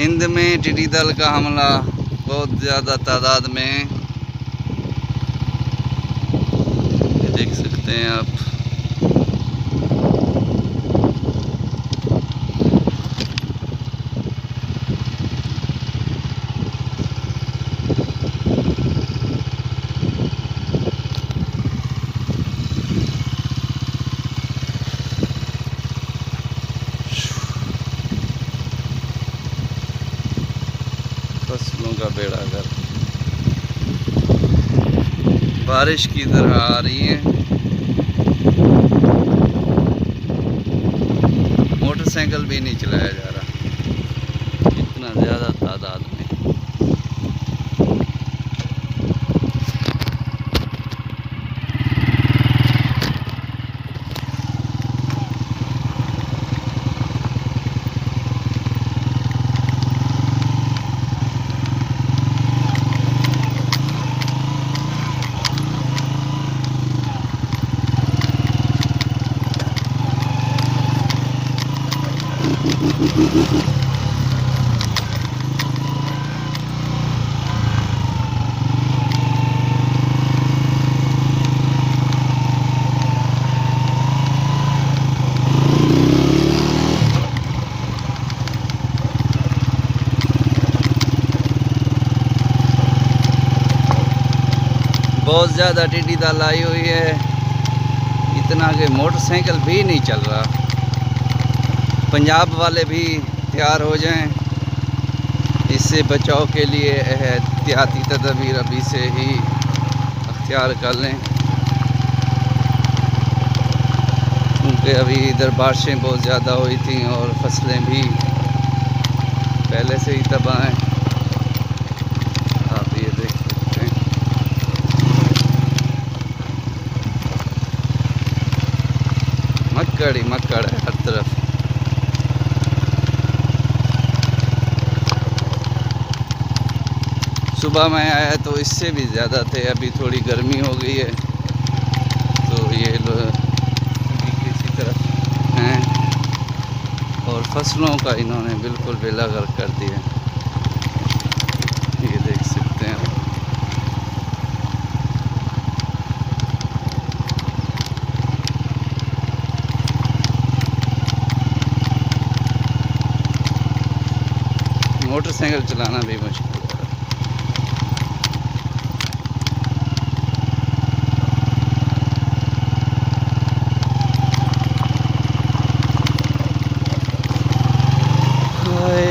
हिंद में टिड्डी दल का हमला बहुत ज़्यादा तादाद में, देख सकते हैं आप। फसलों का बेड़ा गर्क, बारिश की तरह आ रही है। मोटरसाइकिल भी नहीं चलाया जा रहा, इतना ज़्यादा तादाद में। बहुत ज़्यादा टिड्डी दल आई हुई है, इतना कि मोटरसाइकिल भी नहीं चल रहा। पंजाब वाले भी तैयार हो जाएं, इससे बचाव के लिए एहतियाती तदबीर अभी से ही अख्तियार कर लें, क्योंकि अभी इधर बारिशें बहुत ज़्यादा हुई थी और फसलें भी पहले से ही तबाह हैं। आप ये देख सकते हैं। मक्कड़ ही मक्कड़ है हर तरफ। सुबह में आया तो इससे भी ज़्यादा थे, अभी थोड़ी गर्मी हो गई है तो ये लोग किसी तरफ हैं और फसलों का इन्होंने बिल्कुल बेला गर्क कर दिया। ये देख सकते हैं। मोटरसाइकिल चलाना भी मुश्किल है। हाय